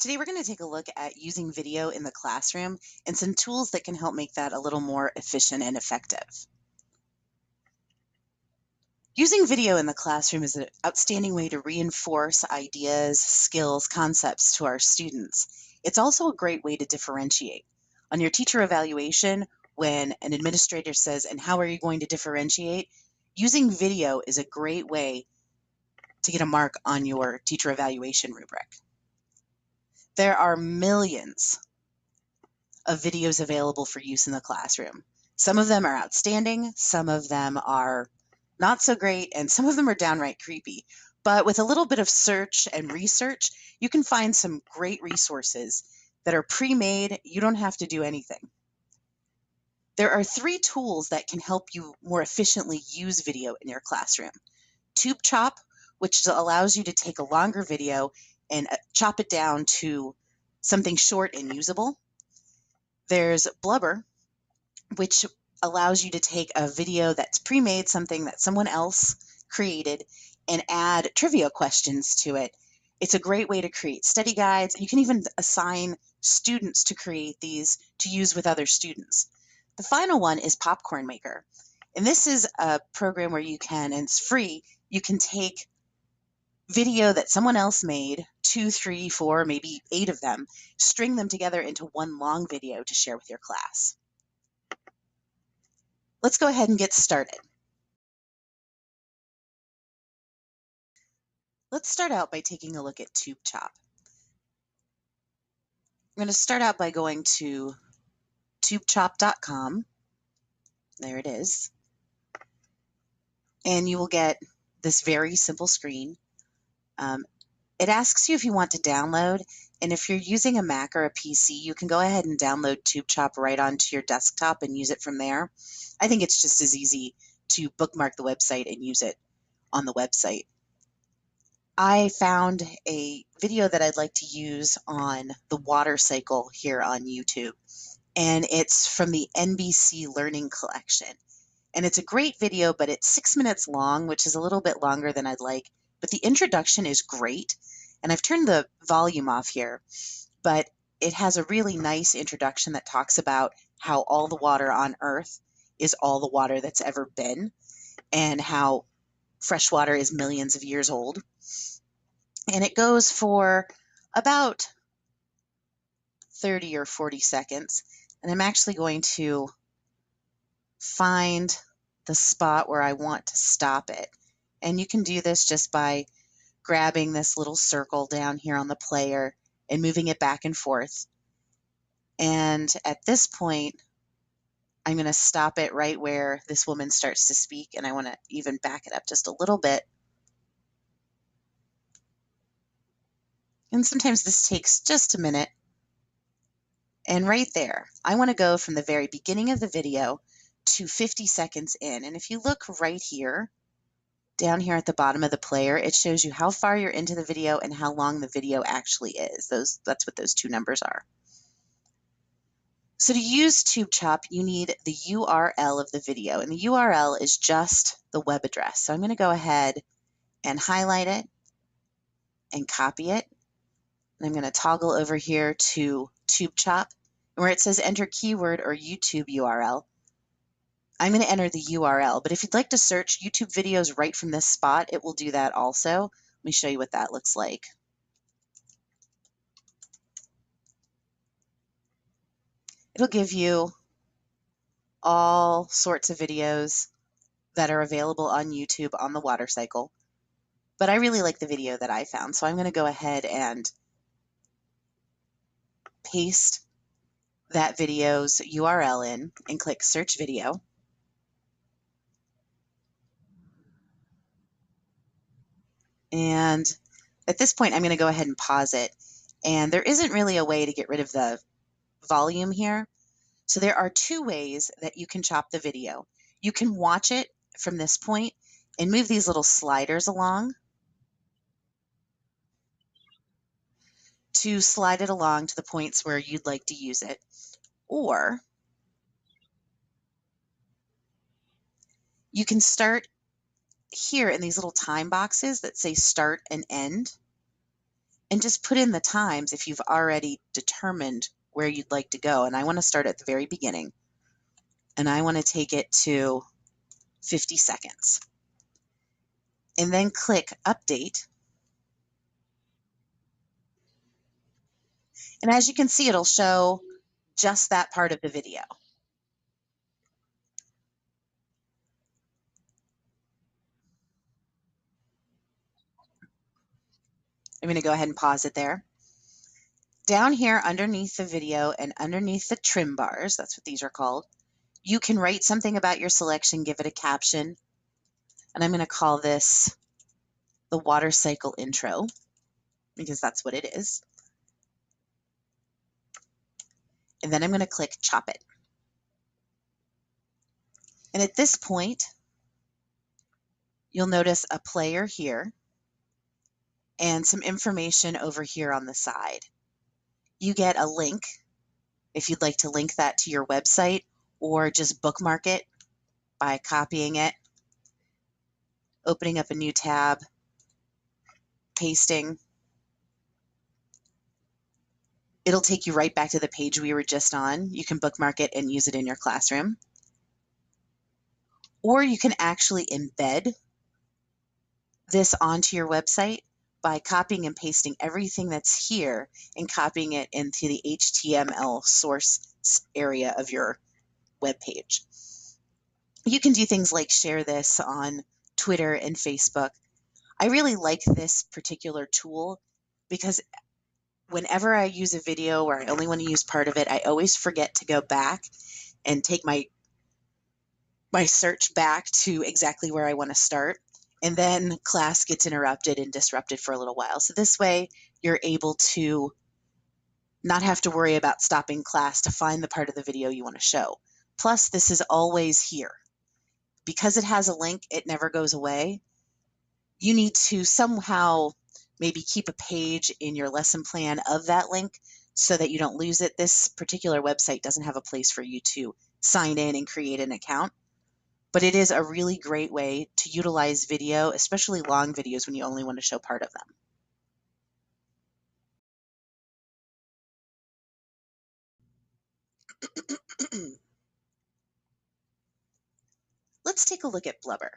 Today we're going to take a look at using video in the classroom and some tools that can help make that a little more efficient and effective. Using video in the classroom is an outstanding way to reinforce ideas, skills, concepts to our students. It's also a great way to differentiate. On your teacher evaluation, when an administrator says, "And how are you going to differentiate?" using video is a great way to get a mark on your teacher evaluation rubric. There are millions of videos available for use in the classroom. Some of them are outstanding, some of them are not so great, and some of them are downright creepy. But with a little bit of search and research, you can find some great resources that are pre-made. You don't have to do anything. There are 3 tools that can help you more efficiently use video in your classroom. Tubetop, which allows you to take a longer video and chop it down to something short and usable. There's Blubber, which allows you to take a video that's pre-made, something that someone else created, and add trivia questions to it. It's a great way to create study guides. You can even assign students to create these to use with other students. The final one is Popcorn Maker. And this is a program where you can, and it's free, you can take video that someone else made, 2, 3, 4, maybe 8 of them, string them together into one long video to share with your class. Let's go ahead and get started. Let's start out by taking a look at Tubetop. I'm going to start out by going to tubetop.com. There it is. And you will get this very simple screen. It asks you if you want to download, and if you're using a Mac or a PC, you can go ahead and download Tubetop right onto your desktop and use it from there. I think it's just as easy to bookmark the website and use it on the website. I found a video that I'd like to use on the water cycle here on YouTube, and it's from the NBC Learning Collection. And it's a great video, but it's 6 minutes long, which is a little bit longer than I'd like, but the introduction is great. And I've turned the volume off here, but it has a really nice introduction that talks about how all the water on Earth is all the water that's ever been, and how fresh water is millions of years old. And it goes for about 30 or 40 seconds. And I'm actually going to find the spot where I want to stop it. And you can do this just by grabbing this little circle down here on the player and moving it back and forth. And at this point, I'm going to stop it right where this woman starts to speak, and I want to even back it up just a little bit. And sometimes this takes just a minute. And right there, I want to go from the very beginning of the video to 50 seconds in. And if you look right here, down here at the bottom of the player, it shows you how far you're into the video and how long the video actually is. That's what those 2 numbers are. So to use Tubetop, you need the URL of the video, and the URL is just the web address. So I'm going to go ahead and highlight it and copy it. And I'm going to toggle over here to Tubetop, and where it says enter keyword or YouTube URL, I'm going to enter the URL, but if you'd like to search YouTube videos right from this spot, it will do that also. Let me show you what that looks like. It'll give you all sorts of videos that are available on YouTube on the water cycle, but I really like the video that I found, so I'm going to go ahead and paste that video's URL in and click search video. And at this point, I'm going to go ahead and pause it. And there isn't really a way to get rid of the volume here. So there are 2 ways that you can chop the video. You can watch it from this point and move these little sliders along to slide it along to the points where you'd like to use it. Or you can start here in these little time boxes that say start and end, and just put in the times if you've already determined where you'd like to go. And I want to start at the very beginning, and I want to take it to 50 seconds. And then click Update. And as you can see, it'll show just that part of the video. I'm going to go ahead and pause it there. Down here underneath the video and underneath the trim bars, that's what these are called, you can write something about your selection, give it a caption, and I'm going to call this the water cycle intro because that's what it is. And then I'm going to click Chop It. And at this point, you'll notice a player here and some information over here on the side. You get a link if you'd like to link that to your website, or just bookmark it by copying it, opening up a new tab, pasting. It'll take you right back to the page we were just on. You can bookmark it and use it in your classroom. Or you can actually embed this onto your website by copying and pasting everything that's here and copying it into the HTML source area of your web page. You can do things like share this on Twitter and Facebook. I really like this particular tool because whenever I use a video or I only want to use part of it, I always forget to go back and take my search back to exactly where I want to start. And then class gets interrupted and disrupted for a little while. So this way you're able to not have to worry about stopping class to find the part of the video you want to show. Plus, this is always here. Because it has a link, it never goes away. You need to somehow maybe keep a page in your lesson plan of that link so that you don't lose it. This particular website doesn't have a place for you to sign in and create an account. But it is a really great way to utilize video, especially long videos when you only want to show part of them. Let's take a look at Blubber.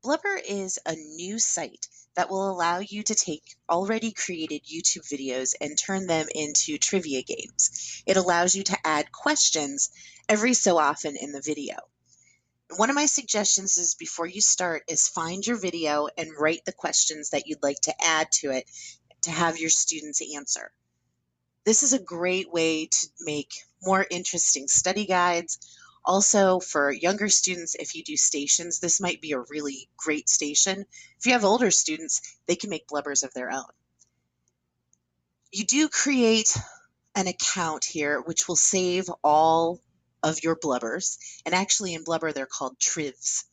Blubber is a new site that will allow you to take already created YouTube videos and turn them into trivia games. It allows you to add questions every so often in the video. One of my suggestions is before you start is find your video and write the questions that you'd like to add to it to have your students answer. This is a great way to make more interesting study guides. Also, for younger students, if you do stations, this might be a really great station. If you have older students, they can make blubbers of their own. You do create an account here, which will save all of your blubbers. And actually in Blubber, they're called trivs.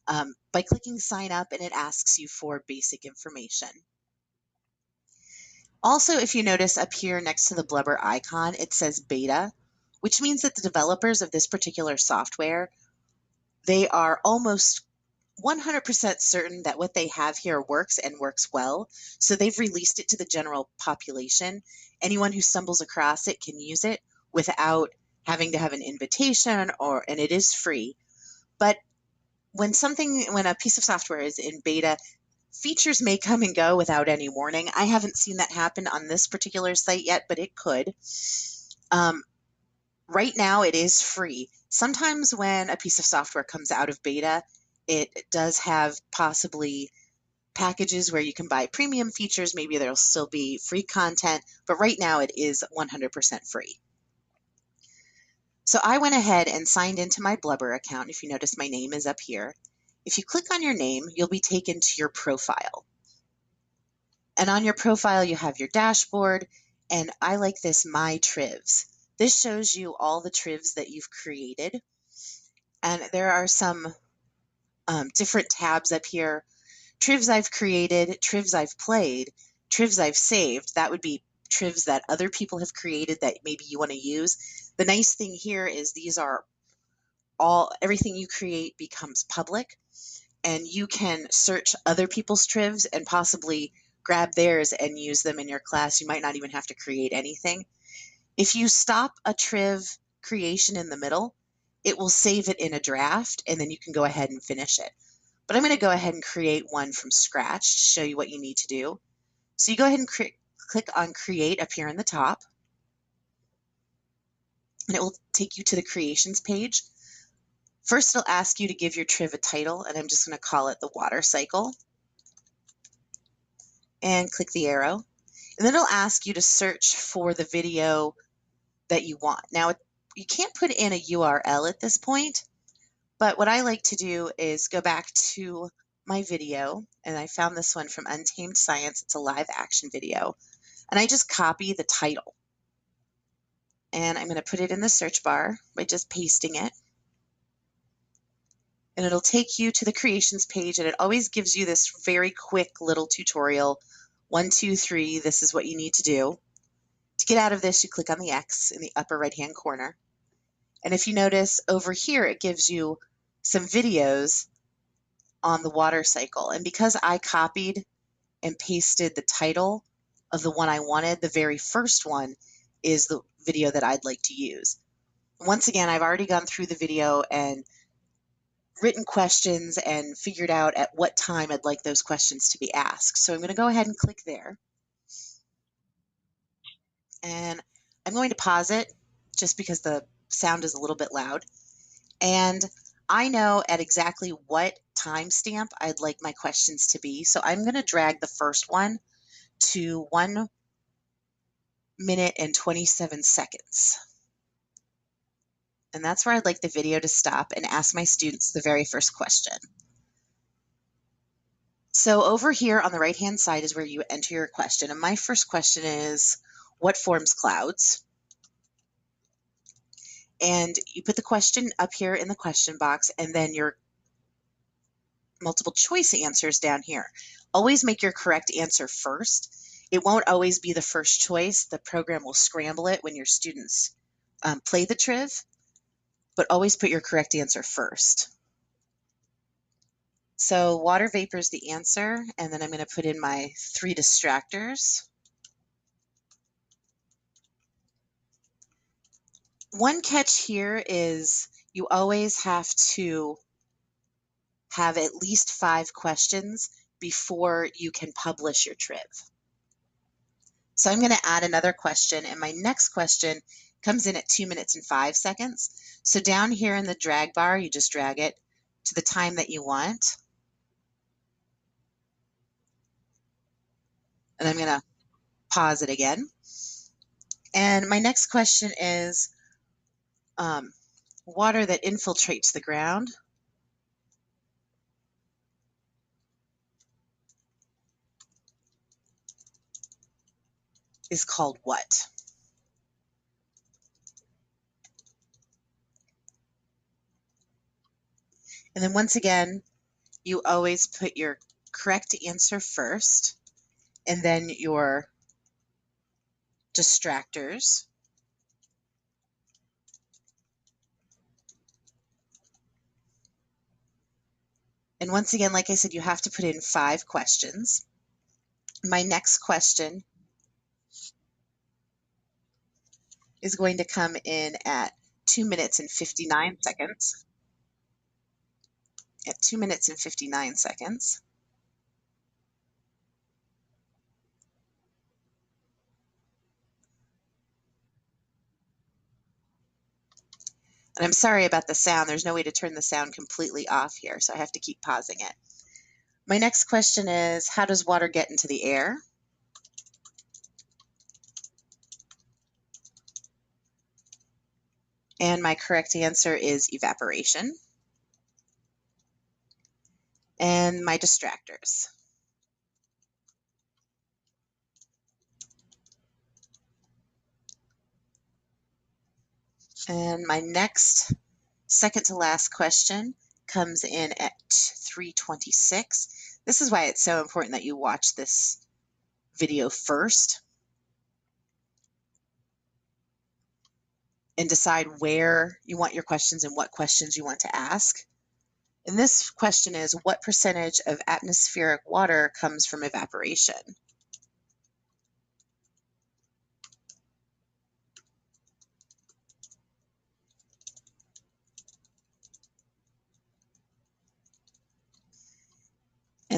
By clicking sign up, and it asks you for basic information. Also, if you notice up here next to the Blubber icon, it says beta, which means that the developers of this particular software, they are almost 100% certain that what they have here works and works well. So they've released it to the general population. Anyone who stumbles across it can use it without having to have an invitation, and it is free. But when a piece of software is in beta, features may come and go without any warning. I haven't seen that happen on this particular site yet, but it could. Right now, it is free. Sometimes when a piece of software comes out of beta, it does have possibly packages where you can buy premium features. Maybe there'll still be free content, but right now it is 100% free. So I went ahead and signed into my Blubber account. If you notice, my name is up here. If you click on your name, you'll be taken to your profile. And on your profile, you have your dashboard, and I like this My Trivs. This shows you all the trivs that you've created. And there are some different tabs up here. Trivs I've created, trivs I've played, trivs I've saved. That would be trivs that other people have created that maybe you want to use. The nice thing here is these are everything you create becomes public, and you can search other people's trivs and possibly grab theirs and use them in your class. You might not even have to create anything. If you stop a triv creation in the middle, it will save it in a draft, and then you can go ahead and finish it. But I'm going to go ahead and create one from scratch to show you what you need to do. So you go ahead and click on Create up here in the top, and it will take you to the Creations page. First, it'll ask you to give your triv a title, and I'm just going to call it the water cycle. And click the arrow. And then it'll ask you to search for the video that you want. Now, you can't put in a URL at this point, but what I like to do is go back to my video, and I found this one from Untamed Science. It's a live action video. And I just copy the title. And I'm going to put it in the search bar by just pasting it. And it'll take you to the creations page, and it always gives you this very quick little tutorial. 1, 2, 3, this is what you need to do. To get out of this, you click on the X in the upper right-hand corner. And if you notice over here, it gives you some videos on the water cycle. And because I copied and pasted the title of the one I wanted, the very first one is the video that I'd like to use. Once again, I've already gone through the video and written questions and figured out at what time I'd like those questions to be asked. So I'm going to go ahead and click there. And I'm going to pause it just because the sound is a little bit loud. And I know at exactly what timestamp I'd like my questions to be. So I'm going to drag the first one to 1 minute and 27 seconds. And that's where I'd like the video to stop and ask my students the very first question. So over here on the right-hand side is where you enter your question. And my first question is, what forms clouds? And you put the question up here in the question box, and then your multiple choice answers down here. Always make your correct answer first. It won't always be the first choice. The program will scramble it when your students play the triv, but always put your correct answer first. So water vapor is the answer, and then I'm going to put in my 3 distractors. One catch here is you always have to have at least 5 questions before you can publish your triv. So I'm going to add another question, and my next question comes in at 2 minutes and 5 seconds. So down here in the drag bar, you just drag it to the time that you want. And I'm going to pause it again. And my next question is water that infiltrates the ground is called what? And then once again, you always put your correct answer first, and then your distractors. And once again, like I said, you have to put in 5 questions. My next question is going to come in at 2 minutes and 59 seconds. At 2 minutes and 59 seconds. And I'm sorry about the sound. There's no way to turn the sound completely off here, so I have to keep pausing it. My next question is, how does water get into the air? And my correct answer is evaporation. And my distractors. And my next second to last question comes in at 3:26. This is why it's so important that you watch this video first and decide where you want your questions and what questions you want to ask. And this question is, what percentage of atmospheric water comes from evaporation?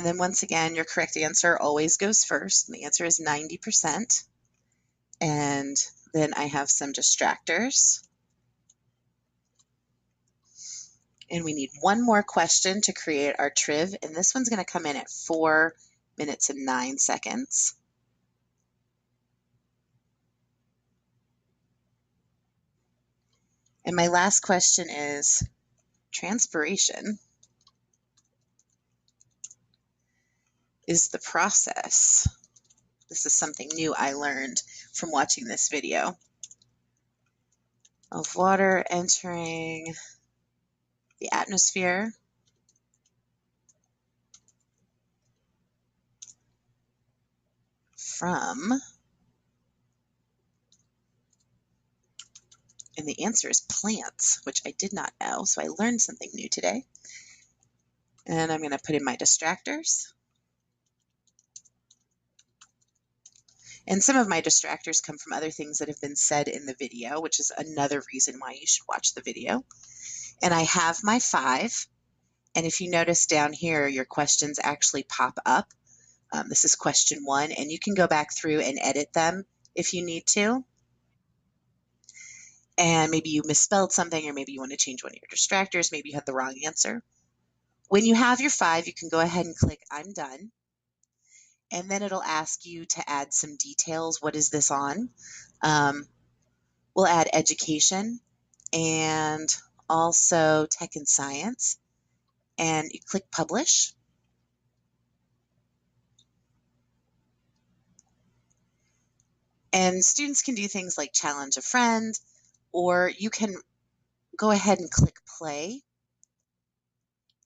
then once again, your correct answer always goes first. And the answer is 90%. And then I have some distractors. And we need one more question to create our triv, and this one's going to come in at 4 minutes and 9 seconds. And my last question is, transpiration is the process. This is something new I learned from watching this video. Of water entering the atmosphere from, and the answer is plants, which I did not know, so I learned something new today. And I'm going to put in my distractors. And some of my distractors come from other things that have been said in the video, which is another reason why you should watch the video. And I have my 5. And if you notice down here, your questions actually pop up. This is question 1, and you can go back through and edit them if you need to. And maybe you misspelled something, or maybe you want to change one of your distractors. Maybe you had the wrong answer. When you have your 5, you can go ahead and click I'm done. And then it'll ask you to add some details. What is this on? We'll add education and also tech and science. And you click publish. And students can do things like challenge a friend, or you can go ahead and click play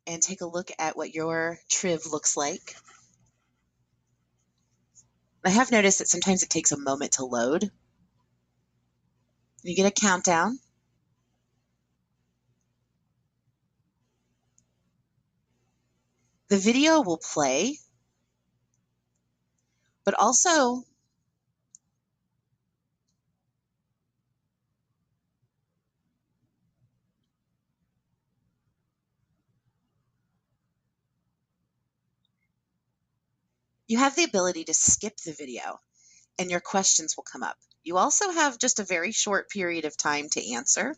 and take a look at what your triv looks like. I have noticed that sometimes it takes a moment to load. You get a countdown. The video will play, but also you have the ability to skip the video and your questions will come up. You also have just a very short period of time to answer.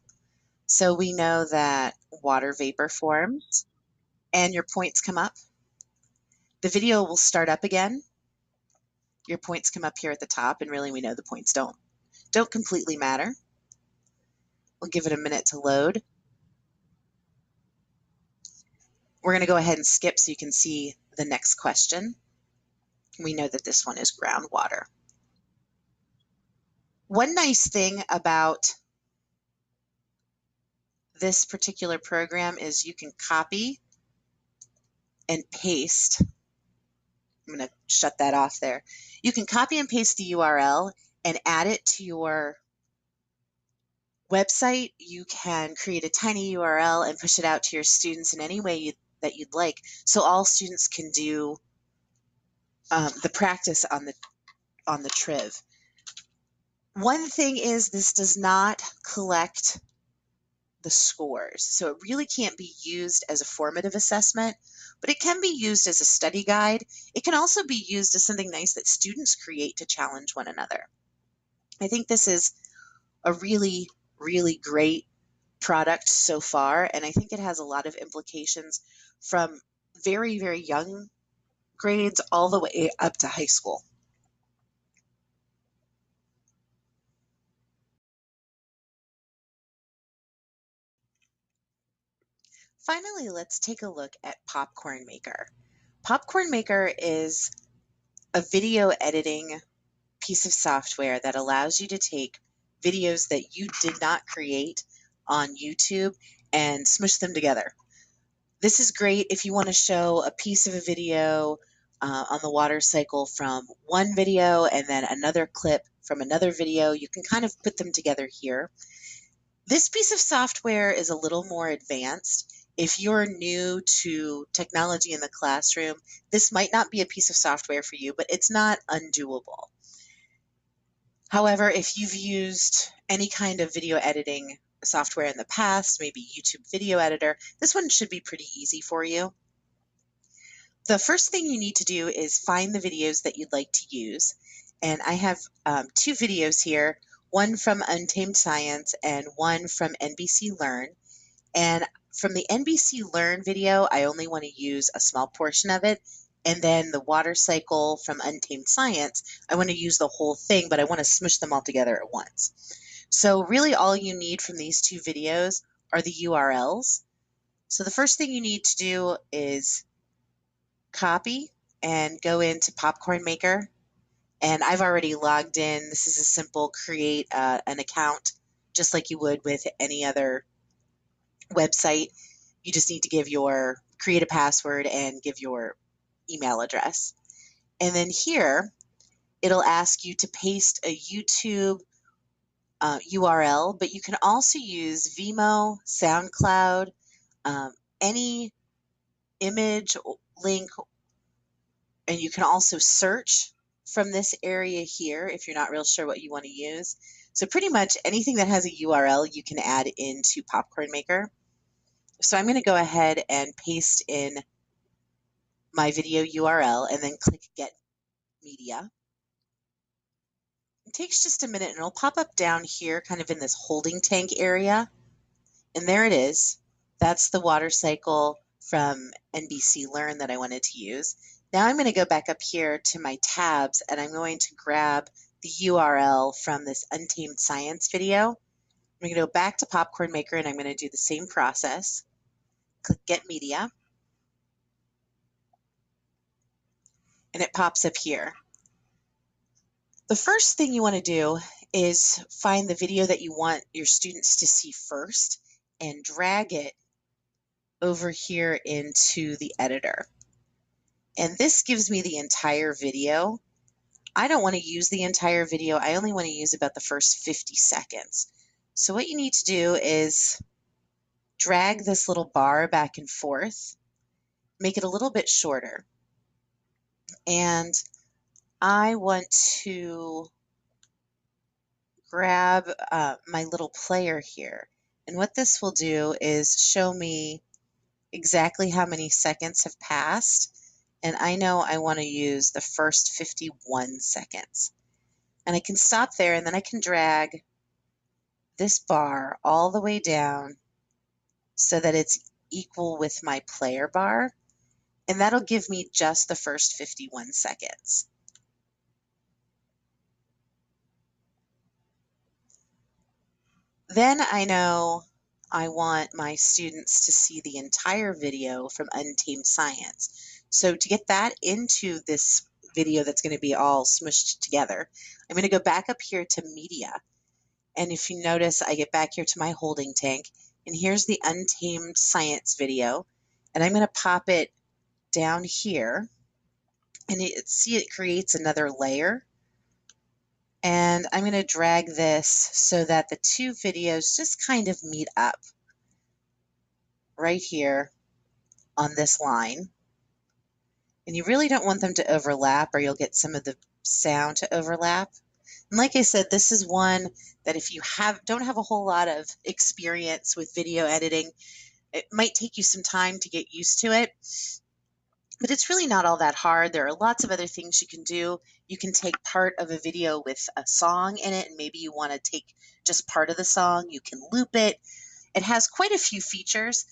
So we know that water vapor forms and your points come up. The video will start up again. Your points come up here at the top, and really we know the points don't completely matter. We'll give it a minute to load. We're going to go ahead and skip so you can see the next question. We know that this one is groundwater. One nice thing about this particular program is you can copy and paste. I'm going to shut that off there. You can copy and paste the URL and add it to your website. You can create a tiny URL and push it out to your students in any way that you'd like, so all students can do the practice on the triv. One thing is this does not collect the scores, so it really can't be used as a formative assessment, but it can be used as a study guide. It can also be used as something nice that students create to challenge one another. I think this is a really, really great product so far, and I think it has a lot of implications from very, very young grades all the way up to high school. Finally, let's take a look at Popcorn Maker. Popcorn Maker is a video editing piece of software that allows you to take videos that you did not create on YouTube and smush them together. This is great if you want to show a piece of a video on the water cycle from one video and then another clip from another video. You can kind of put them together here. This piece of software is a little more advanced. If you're new to technology in the classroom, this might not be a piece of software for you, but it's not undoable. However, if you've used any kind of video editing software in the past, maybe YouTube Video Editor, this one should be pretty easy for you. The first thing you need to do is find the videos that you'd like to use. And I have two videos here, one from Untamed Science and one from NBC Learn. And from the NBC Learn video, I only want to use a small portion of it. And then the water cycle from Untamed Science, I want to use the whole thing, but I want to smush them all together at once. So really all you need from these two videos are the URLs. So the first thing you need to do is copy and go into Popcorn Maker. And I've already logged in. This is a simple create an account just like you would with any other website. You just need to create a password and give your email address. And then here, it'll ask you to paste a YouTube URL, but you can also use Vimeo, SoundCloud, any image link, and you can also search from this area here if you're not real sure what you want to use. So pretty much anything that has a URL you can add into Popcorn Maker. So I'm going to go ahead and paste in my video URL and then click Get Media. It takes just a minute and it'll pop up down here kind of in this holding tank area. And there it is. That's the water cycle from NBC Learn that I wanted to use. Now I'm going to go back up here to my tabs and I'm going to grab the URL from this Untamed Science video. I'm going to go back to Popcorn Maker and I'm going to do the same process. Click Get Media. And it pops up here. The first thing you want to do is find the video that you want your students to see first and drag it over here into the editor. And this gives me the entire video. I don't want to use the entire video. I only want to use about the first 50 seconds. So what you need to do is drag this little bar back and forth, make it a little bit shorter. And I want to grab my little player here. And what this will do is show me exactly how many seconds have passed. And I know I want to use the first 51 seconds. And I can stop there and then I can drag this bar all the way down so that it's equal with my player bar. And that'll give me just the first 51 seconds. Then I know I want my students to see the entire video from Untamed Science. So to get that into this video that's going to be all smushed together, I'm going to go back up here to Media. And if you notice, I get back here to my holding tank. And here's the Untamed Science video. And I'm going to pop it down here. And see it creates another layer. And I'm going to drag this so that the two videos just kind of meet up right here on this line. And you really don't want them to overlap or you'll get some of the sound to overlap. And like I said, this is one that if you don't have a whole lot of experience with video editing, it might take you some time to get used to it. But it's really not all that hard. There are lots of other things you can do. You can take part of a video with a song in it, and maybe you want to take just part of the song. You can loop it. It has quite a few features.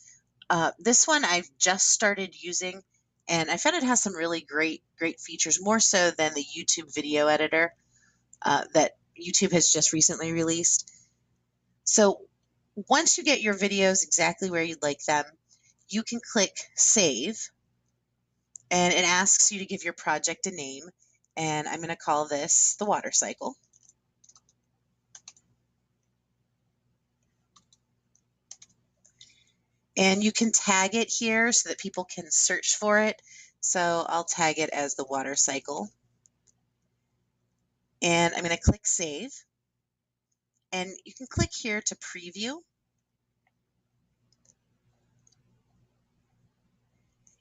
This one I've just started using, and I found it has some really great features, more so than the YouTube video editor that YouTube has just recently released. So once you get your videos exactly where you'd like them, you can click Save. And it asks you to give your project a name, and I'm going to call this the water cycle. And you can tag it here so that people can search for it. So I'll tag it as the water cycle. And I'm going to click Save. And you can click here to preview.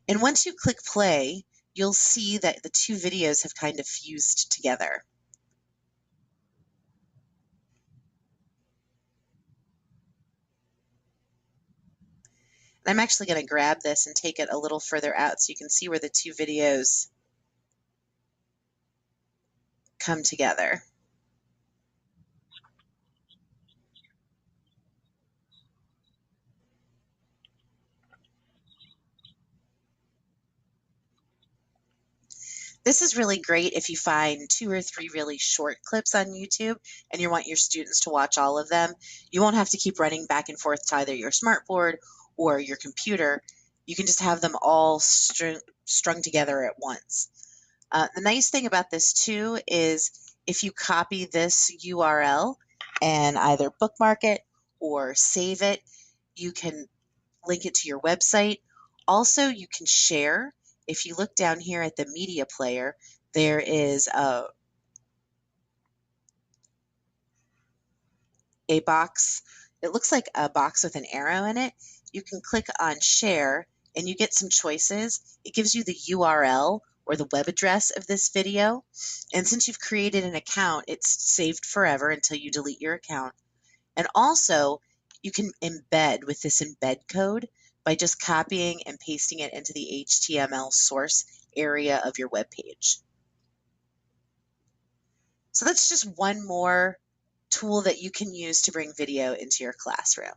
And once you click play, you'll see that the two videos have kind of fused together. And I'm actually going to grab this and take it a little further out so you can see where the two videos come together. This is really great if you find 2 or 3 really short clips on YouTube and you want your students to watch all of them. You won't have to keep running back and forth to either your smartboard or your computer. You can just have them all strung together at once. The nice thing about this too is if you copy this URL and either bookmark it or save it, you can link it to your website. Also, you can share. If you look down here at the media player, there is a box. It looks like a box with an arrow in it. You can click on share and you get some choices. It gives you the URL or the web address of this video. And since you've created an account, it's saved forever until you delete your account. And also, you can embed with this embed code by just copying and pasting it into the HTML source area of your web page. So that's just one more tool that you can use to bring video into your classroom.